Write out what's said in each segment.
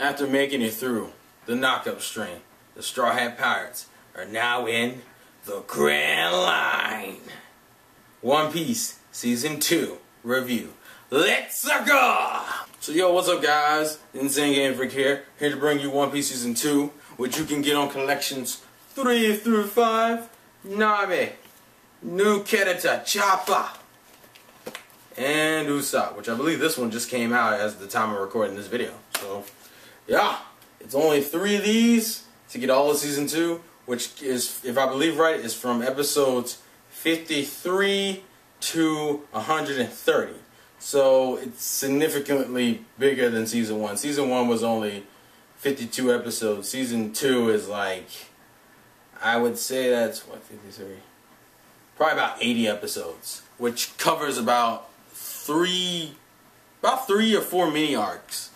After making it through the knockup strain, the Straw Hat Pirates are now in the Grand Line. One Piece Season 2 review. Let's go! So yo, what's up guys? TheInsaneGamefreak here to bring you One Piece Season 2, which you can get on collections 3 through 5, Nami, New Kedata, Choppa, and Usopp, which I believe this one just came out as the time of recording this video. So yeah, it's only 3 of these to get all of Season 2, which is, if I believe right, is from episodes 53 to 130. So it's significantly bigger than Season 1. Season 1 was only 52 episodes. Season 2 is like, I would say that's, what, 53? Probably about 80 episodes, which covers about 3 or 4 mini arcs.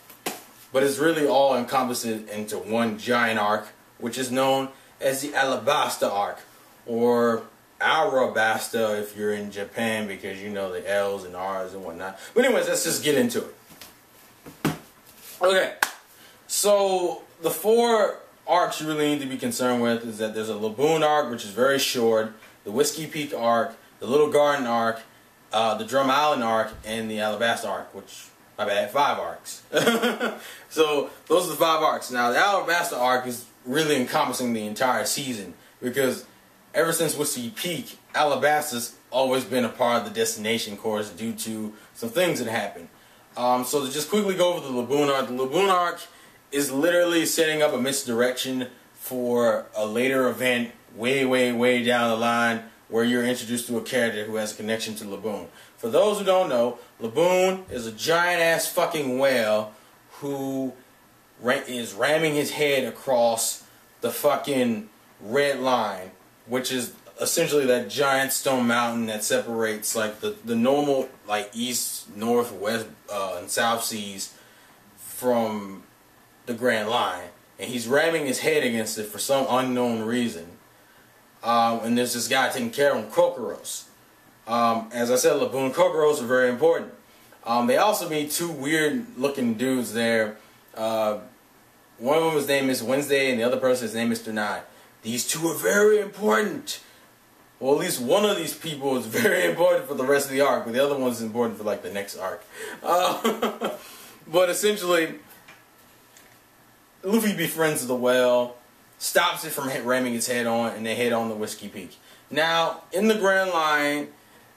But it's really all encompassed into one giant arc, which is known as the Alabasta arc, or Arabasta if you're in Japan, because you know the L's and R's and whatnot. But anyways, let's just get into it. Okay, so the 4 arcs you really need to be concerned with is that there's a Laboon arc, which is very short, the Whiskey Peak arc, the Little Garden arc, the Drum Island arc, and the Alabasta arc, which, my bad, 5 arcs. So those are the 5 arcs. Now the Alabasta arc is really encompassing the entire season, because ever since Whiskey Peak, Alabasta's always been a part of the destination course due to some things that happened. So to just quickly go over the Laboon arc, the Laboon arc is literally setting up a misdirection for a later event way down the line, where you're introduced to a character who has a connection to Laboon. For those who don't know, Laboon is a giant ass fucking whale who is ramming his head across the fucking red line, which is essentially that giant stone mountain that separates like the normal like east, north, west, and south seas from the Grand Line, and he's ramming his head against it for some unknown reason. And there's this guy taking care of him, Kokoros. As I said, Laboon and Kokoros are very important. They also meet 2 weird looking dudes there. One of them, his name is Wednesday, and the other person, his name is Mr. 9. These 2 are very important. Well, at least one of these people is very important for the rest of the arc, but the other one's important for like the next arc. But essentially, Luffy befriends the whale, stops it from ramming its head on, and they head on the Whiskey Peak. Now, in the Grand Line,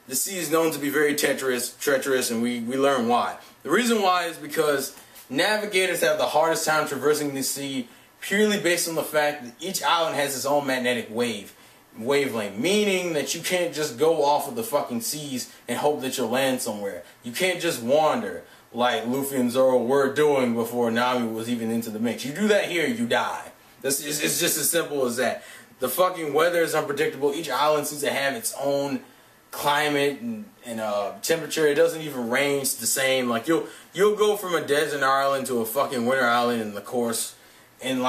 the sea is known to be very treacherous, and we learn why. The reason why is because navigators have the hardest time traversing the sea purely based on the fact that each island has its own magnetic wavelength, meaning that you can't just go off of the fucking seas and hope that you'll land somewhere. You can't just wander like Luffy and Zoro were doing before Nami was even into the mix. You do that here, you die. It's just as simple as that. The fucking weather is unpredictable. Each island seems to have its own climate and temperature. It doesn't even range the same. Like you'll go from a desert island to a fucking winter island in the course, and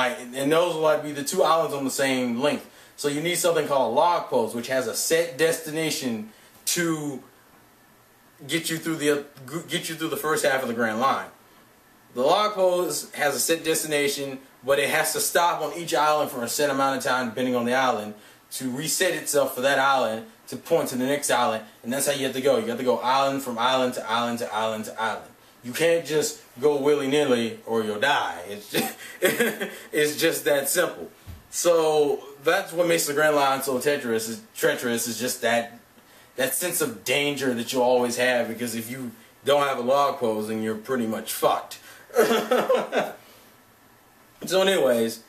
those will like be the 2 islands on the same length. So you need something called a log post, which has a set destination to get you through the first half of the Grand Line. The log post has a set destination, but it has to stop on each island for a set amount of time, depending on the island, to reset itself for that island to point to the next island, and that's how you have to go. You have to go island from island to island to island to island. You can't just go willy-nilly or you'll die. It's just that simple. So that's what makes the Grand Line so treacherous. Is just that sense of danger that you always have, because if you don't have a log post, then you're pretty much fucked. So anyways,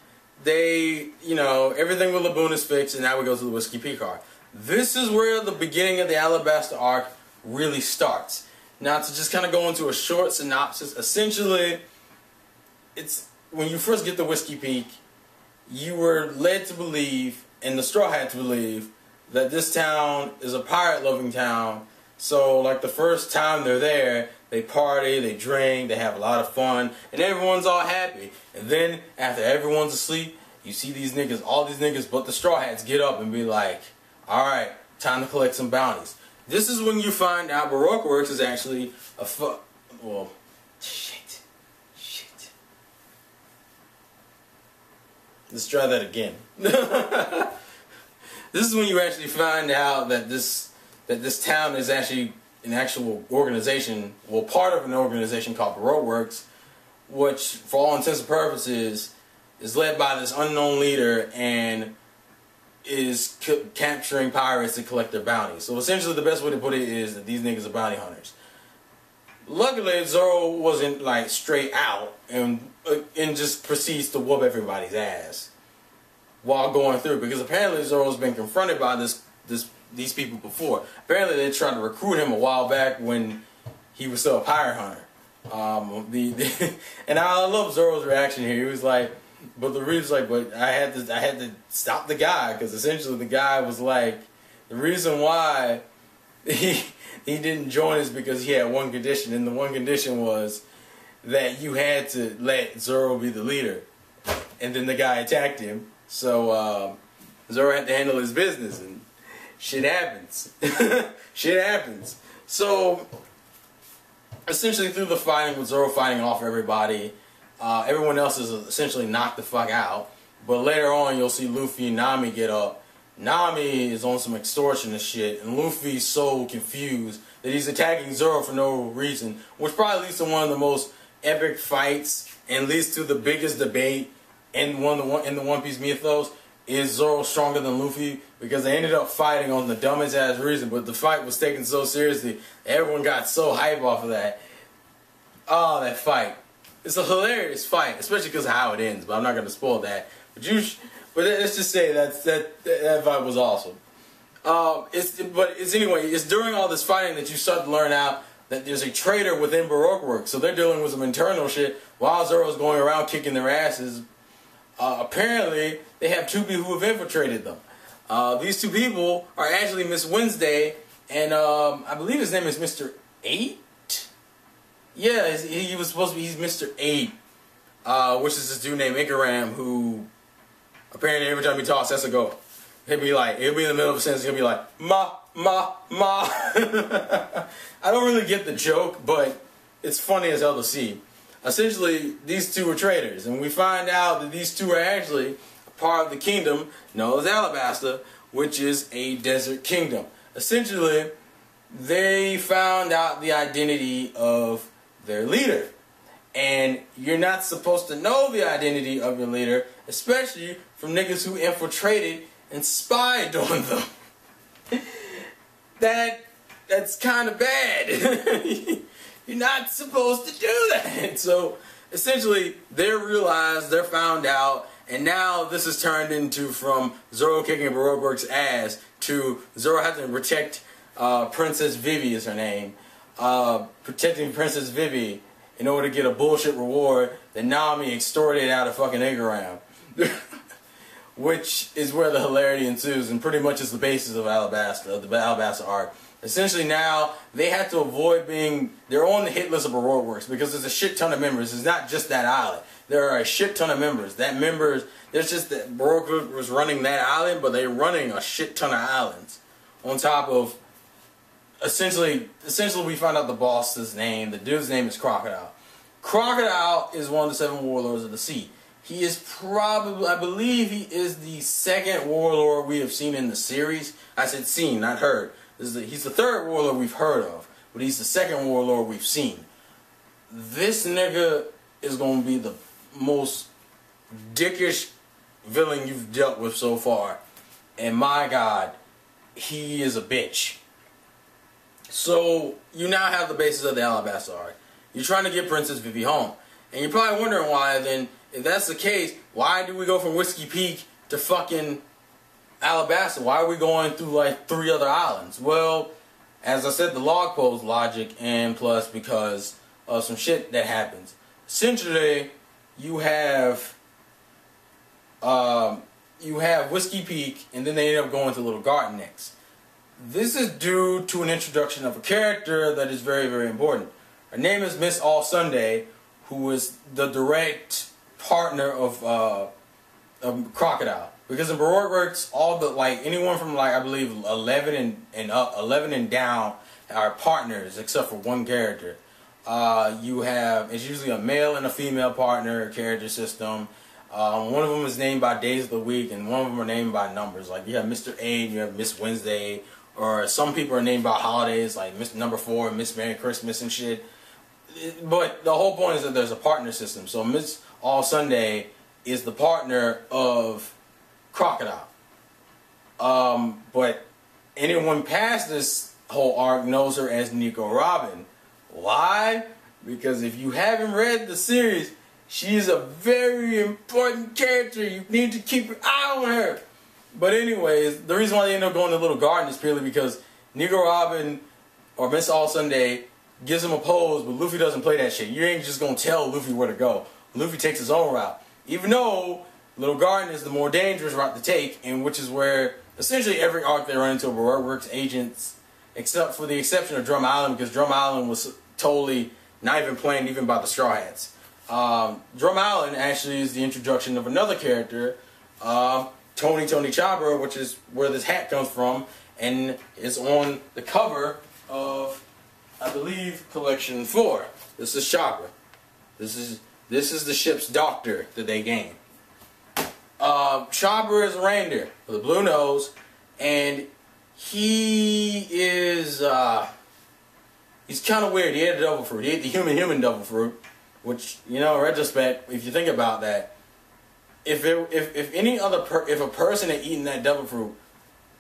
everything with Laboon is fixed, and now we go to the Whiskey Peak arc. This is where the beginning of the Alabasta arc really starts. Now, to just kind of go into a short synopsis, essentially, it's when you first get to Whiskey Peak, you were led to believe, and the Straw Hat to believe, that this town is a pirate-loving town. So, like, the first time they're there, they party, they drink, they have a lot of fun, and everyone's all happy. And then, after everyone's asleep, you see these niggas, all these niggas but the Straw Hats get up and be like, alright, time to collect some bounties. This is when you find out Baroque Works is actually a Let's try that again. This is when you actually find out that this town is actually an actual organization, well, part of an organization called Baroque Works, which, for all intents and purposes, is led by this unknown leader and is capturing pirates to collect their bounties. So essentially, the best way to put it is that these niggas are bounty hunters. Luckily, Zoro wasn't like straight out and just proceeds to whoop everybody's ass while going through, because apparently Zoro's been confronted by these people before. Apparently, they tried to recruit him a while back when he was still a pirate hunter. And I love Zoro's reaction here. He was like, but the reason, like, but I had to stop the guy, because essentially the guy was like, the reason why he didn't join is because he had one condition, and the one condition was that you had to let Zoro be the leader. And then the guy attacked him, so Zoro had to handle his business, and shit happens. Shit happens. So essentially, through the fighting, with Zoro fighting off everybody, everyone else is essentially knocked the fuck out. But later on, you'll see Luffy and Nami get up. Nami is on some extortionist shit, and Luffy's so confused that he's attacking Zoro for no reason, which probably leads to one of the most epic fights and leads to the biggest debate in the One Piece mythos. Is Zoro stronger than Luffy? Because they ended up fighting on the dumbest ass reason, but the fight was taken so seriously, everyone got so hype off of that. Oh, that fight. It's a hilarious fight, especially because of how it ends, but I'm not going to spoil that. But let's just say that fight was awesome. It's during all this fighting that you start to learn out that there's a traitor within Baroque Works, so they're dealing with some internal shit while Zoro's going around kicking their asses. Apparently, they have two people who have infiltrated them. These two people are actually Miss Wednesday, and I believe his name is Mr. 8? Yeah, he was supposed to be, he's Mr. 8, which is this dude named Ikaram, who apparently every time he talks, that's a go. He'll be in the middle of a sentence, he'll be like, ma, ma, ma. I don't really get the joke, but it's funny as hell to see. Essentially, these two are traitors, and we find out that these two are actually part of the kingdom known as Alabasta, which is a desert kingdom. Essentially, they found out the identity of their leader. And you're not supposed to know the identity of your leader, especially from niggas who infiltrated and spied on them. That's kind of bad. You're not supposed to do that. So essentially, they're realized, they're found out, and now this is turned into from Zoro kicking Baroque Works' ass to Zoro having to protect Princess Vivi is her name. Protecting Princess Vivi in order to get a bullshit reward that Nami extorted out of fucking Ikaram. Which is where the hilarity ensues, and pretty much is the basis of Alabasta, the Alabasta arc. Essentially now, they have to avoid they're on the hit list of Baroque Works because there's a shit ton of members. It's not just that island. There are a shit ton of members. There's just that Baroque Works was running that island, but they're running a shit ton of islands. On top of, essentially we find out the boss's name. The dude's name is Crocodile. Crocodile is one of the 7 warlords of the sea. He is probably, I believe he is the 2nd warlord we have seen in the series. I said seen, not heard. He's the 3rd warlord we've heard of, but he's the 2nd warlord we've seen. This nigga is going to be the most dickish villain you've dealt with so far. And my God, he is a bitch. So, you now have the basis of the Alabasta arc. You're trying to get Princess Vivi home. And you're probably wondering why then, if that's the case, why do we go from Whiskey Peak to fucking Alabasta? Why are we going through like 3 other islands? Well, as I said, the log post logic, and plus because of some shit that happens. Essentially, you have Whiskey Peak, and then they end up going to Little Garden next. This is due to an introduction of a character that is very, very important. Her name is Miss All Sunday, who is the direct partner of Crocodile. Because in Baroque Works, all the anyone from I believe 11 and down are partners except for one character. You have, it's usually a male and a female partner character system. One of them is named by days of the week, and one of them are named by numbers. Like you have Mr. A and you have Miss Wednesday, or some people are named by holidays, like Mr. Number 4 and Miss Merry Christmas and shit. But the whole point is that there's a partner system. So Miss All Sunday is the partner of Crocodile. But anyone past this whole arc knows her as Nico Robin. Why? Because if you haven't read the series, she is a very important character. You need to keep your eye on her. But anyways, the reason why they end up going to Little Garden is purely because Nico Robin or Miss All Sunday gives him a pose, but Luffy doesn't play that shit. You ain't just gonna tell Luffy where to go. Luffy takes his own route. Even though Little Garden is the more dangerous route to take, and which is where essentially every arc they run into works agents, except for the exception of Drum Island, because Drum Island was totally not even planned even by the Straw Hats. Drum Island actually is the introduction of another character, Tony Chopper, which is where this hat comes from, and it's on the cover of, I believe, Collection 4. This is Chopper. This is the ship's doctor that they gain. Chopper is a reindeer with a blue nose, and he is he's kind of weird. He ate a devil fruit. He ate the human devil fruit, which, you know, in retrospect, if you think about that, if a person had eaten that devil fruit,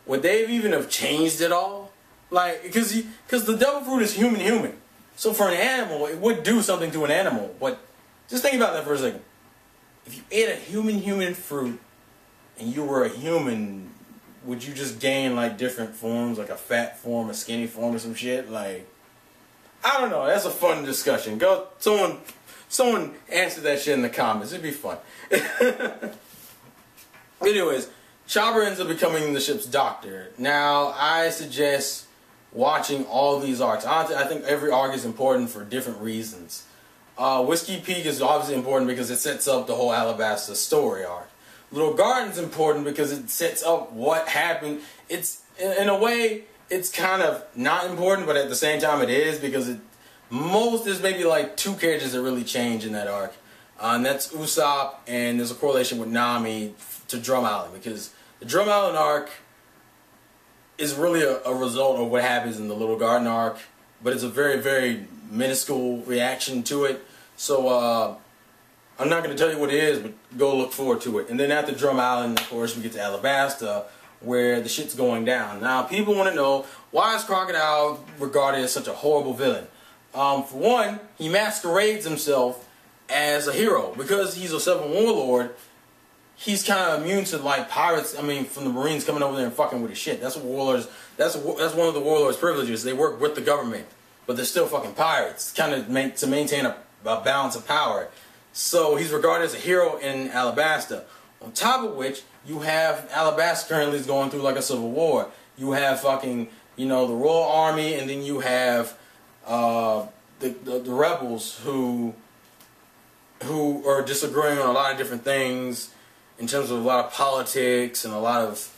would they even have changed at all? Like, because the devil fruit is human. So for an animal, it would do something to an animal. But just think about that for a second. If you ate a human fruit and you were a human, would you just gain like different forms, like a fat form, a skinny form, or some shit? Like, I don't know. That's a fun discussion. Go, someone answer that shit in the comments. It'd be fun. Anyways, Chopper ends up becoming the ship's doctor. Now, I suggest watching all these arcs. I think every arc is important for different reasons. Whiskey Peak is obviously important because it sets up the whole Alabasta story arc. Little Garden's important because it sets up what happened. It's, in a way, it's kind of not important, but at the same time it is, because there's maybe like 2 characters that really change in that arc. And that's Usopp, and there's a correlation with Nami to Drum Island, because the Drum Island arc is really a result of what happens in the Little Garden arc, but it's a very, very minuscule reaction to it. So I'm not going to tell you what it is, but go look forward to it. And then after Drum Island, of course, we get to Alabasta, where the shit's going down. Now, people want to know, why is Crocodile regarded as such a horrible villain? For one, he masquerades himself as a hero. Because he's a 7 warlord, he's kind of immune to, like, pirates, from the Marines coming over there and fucking with his shit. That's what warlords, that's one of the warlords' privileges. They work with the government, but they're still fucking pirates, kind of to maintain a balance of power. So he's regarded as a hero in Alabasta. On top of which, you have Alabasta currently is going through like a civil war. You have fucking, the Royal Army, and then you have the rebels who are disagreeing on a lot of different things in terms of a lot of politics and a lot of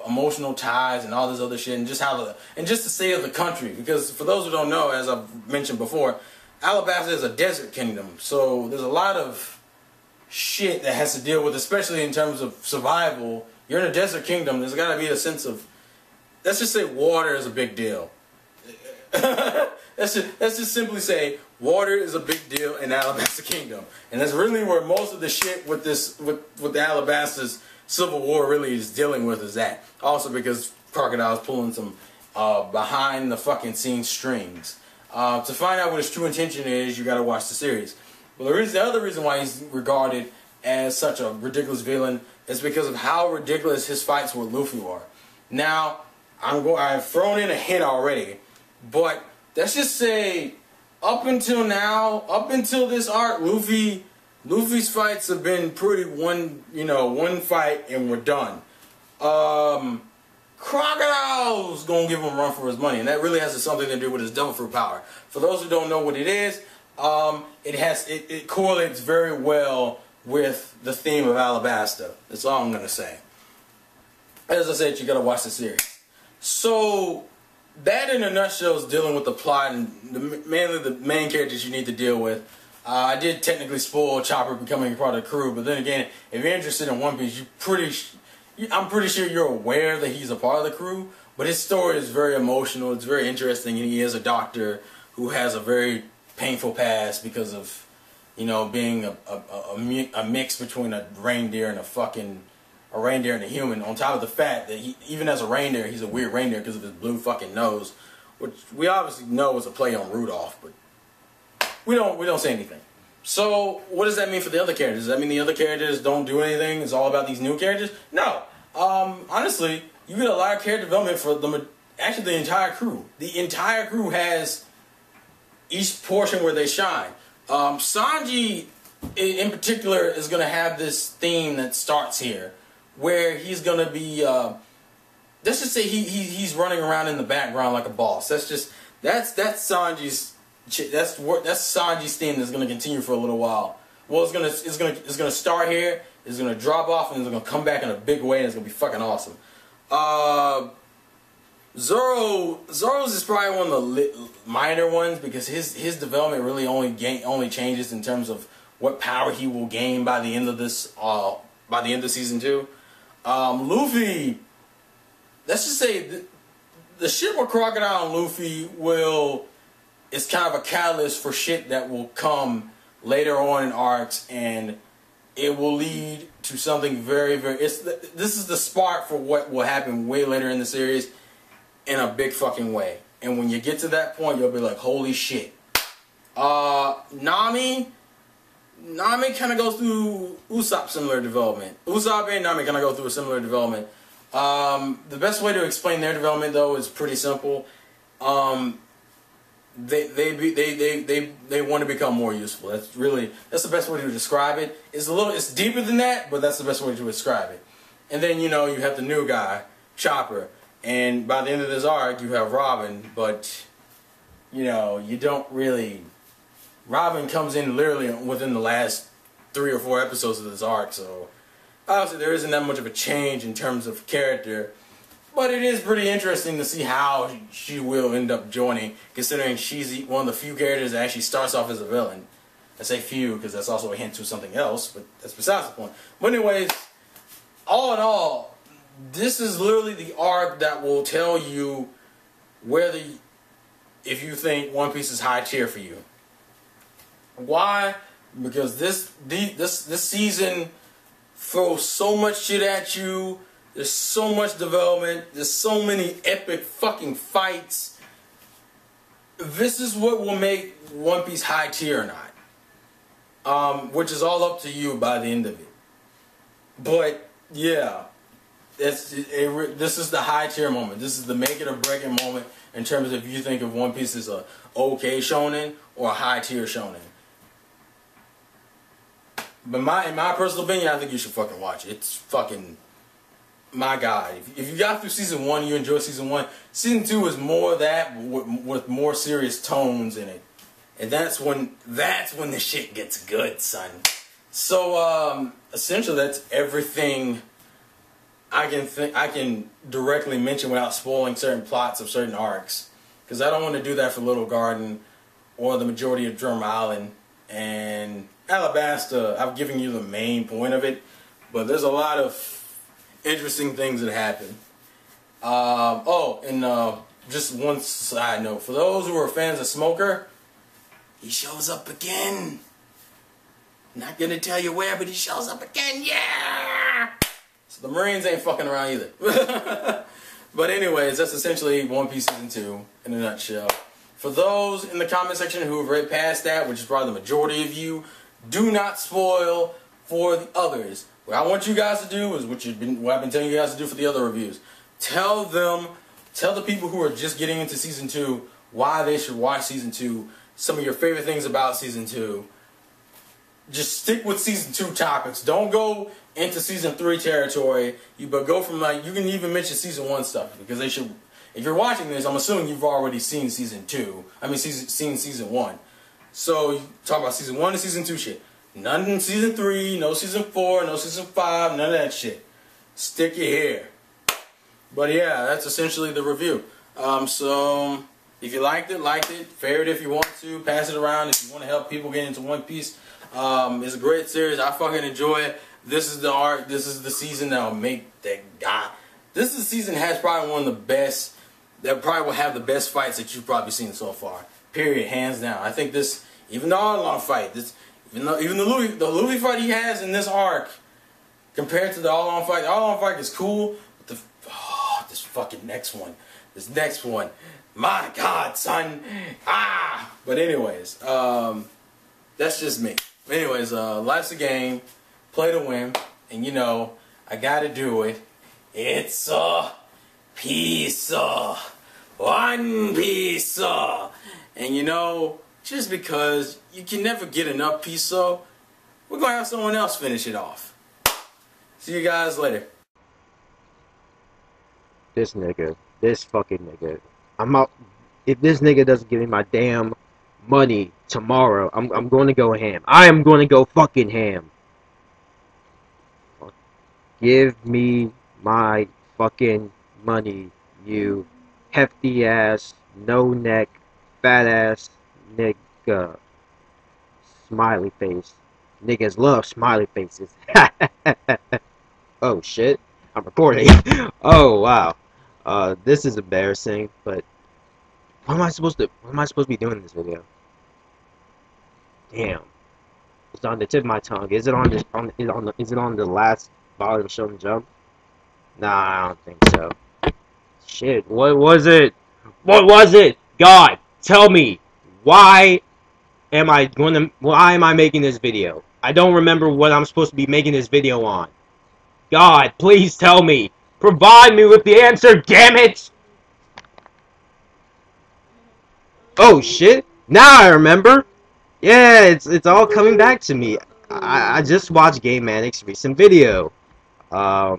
emotional ties and all this other shit, and just the state of the country. Because for those who don't know, as I've mentioned before, Alabasta is a desert kingdom, so there's a lot of shit that has to deal with, especially in terms of survival. You're in a desert kingdom. There's got to be a sense of, let's just say, water is a big deal. let's just simply say water is a big deal in Alabasta Kingdom, and that's really where most of the shit with the Alabasta's Civil War really is dealing with, is that. Also because Crocodile's pulling some behind the fucking scenes strings. To find out what his true intention is, you got to watch the series. Well, the other reason why he's regarded as such a ridiculous villain is because of how ridiculous his fights with Luffy are. Now, I've thrown in a hint already, but let's just say, up until now, up until this arc, Luffy's fights have been pretty one fight and we're done. Crocodile's gonna give him a run for his money, and that really has something to do with his devil fruit power. For those who don't know what it is, it correlates very well with the theme of Alabasta. That's all I'm gonna say. As I said, you gotta watch the series. So that, in a nutshell, is dealing with the plot and mainly the main characters you need to deal with. I did technically spoil Chopper becoming a part of the crew, but then again, if you're interested in One Piece, I'm pretty sure you're aware that he's a part of the crew. But his story is very emotional. It's very interesting, and he is a doctor who has a very painful past because of, you know, being a mix between a reindeer and a reindeer and a human. On top of the fact that he, even as a reindeer, he's a weird reindeer because of his blue fucking nose, which we obviously know is a play on Rudolph, but we don't say anything. So what does that mean for the other characters? Does that mean the other characters don't do anything? It's all about these new characters? No. Honestly, you get a lot of character development for the entire crew. The entire crew has each portion where they shine. Sanji, in particular, is going to have this theme that starts here, where he's going to be, let's just say he's running around in the background like a boss. That's Sanji's, that's Sanji's theme that's going to continue for a little while. Well, it's gonna start here, it's going to drop off, and it's going to come back in a big way, and it's going to be fucking awesome. Zoro's is probably one of the minor ones because his development really only changes in terms of what power he will gain by the end of this by the end of season 2. Luffy, let's just say the shit with Crocodile and Luffy is kind of a catalyst for shit that will come later on in arcs, and it will lead to something very, very... this is the spark for what will happen way later in the series in a big fucking way. And when you get to that point, you'll be like, holy shit. Nami kind of goes through Usopp similar development. Usopp and Nami kind of go through a similar development. The best way to explain their development, though, is pretty simple. They want to become more useful. That's the best way to describe it. It's deeper than that, but that's the best way to describe it. And then, you know, you have the new guy, Chopper, and by the end of this arc, you have Robin, but, you know, you don't really... Robin comes in literally within the last 3 or 4 episodes of this arc, so obviously there isn't that much of a change in terms of character. But it is pretty interesting to see how she will end up joining, considering she's one of the few characters that actually starts off as a villain. I say few because that's also a hint to something else, but that's besides the point. But anyways, all in all, this is literally the arc that will tell you if you think One Piece is high tier for you. Why? Because this season throws so much shit at you. There's so much development. There's so many epic fucking fights. This is what will make One Piece high tier or not. Which is all up to you by the end of it. But, yeah. This is the high tier moment. This is the make it or break it moment in terms of if you think of One Piece as a okay shonen or a high tier shonen. But in my personal opinion, I think you should fucking watch it. It's fucking... My God, if you got through season 1, you enjoyed season 1. Season 2 is more of that with more serious tones in it, and that's when the shit gets good, son. So essentially, that's everything I can directly mention without spoiling certain plots of certain arcs, because I don't want to do that for Little Garden or the majority of Drum Island and Alabasta. I've given you the main point of it, but there's a lot of interesting things that happen. Just one side note. For those who are fans of Smoker, he shows up again. Not gonna tell you where, but he shows up again, yeah! So the Marines ain't fucking around either. But anyways, that's essentially One Piece Season 2 in a nutshell. For those in the comment section who have read past that, which is probably the majority of you, do not spoil for the others. What I want you guys to do is what I've been telling you guys to do for the other reviews. Tell the people who are just getting into Season 2 why they should watch Season 2, some of your favorite things about Season 2. Just stick with Season 2 topics. Don't go into Season 3 territory, but go from you can even mention Season 1 stuff, because they should, if you're watching this, I'm assuming you've already seen Season 2. Seen Season 1. So, you talk about Season 1 and Season 2 shit. None in Season 3, no Season 4, no Season 5, none of that shit. Stick your hair. But yeah, that's essentially the review. So, If you liked it. Favorite if you want to. Pass it around if you want to help people get into One Piece. It's a great series. I fucking enjoy it. This is the arc. This is the season that'll make that guy. This is the season that has probably one of the best. That probably will have the best fights that you've probably seen so far. Period. Hands down. I think this, even the All-On fight, even the Luffy fight he has in this arc, compared to the All-On fight is cool. But this fucking next one. This next one. My God, son. But anyways, that's just me. Anyways, life's a game. Play to win. And you know, I gotta do it. It's a piece. One Piece. And you know, just because you can never get enough piece, we're gonna have someone else finish it off. See you guys later. This nigga. This fucking nigga. I'm out. If this nigga doesn't give me my damn money tomorrow, I'm going to go ham. I am going to go fucking ham. Give me my fucking money, you hefty ass, no neck, fat ass nigga. Smiley face. Niggas love smiley faces. Oh shit. I'm recording. Oh wow. This is embarrassing, but what am I supposed to be doing in this video? Damn. It's on the tip of my tongue. Is it on the last volume Shonen Jump? Nah, I don't think so. Shit, what was it? What was it? God, tell me. Why am I making this video? I don't remember what I'm supposed to be making this video on. God, please tell me. Provide me with the answer, damn it! Oh shit! Now I remember. Yeah, it's all coming back to me. I just watched Game Manic's recent video. La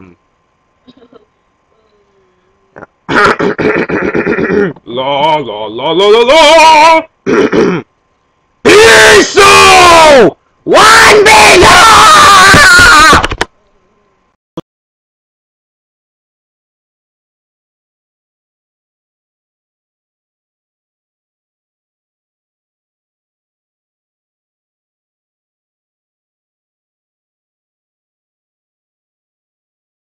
la la la la la. Peace! 1 million!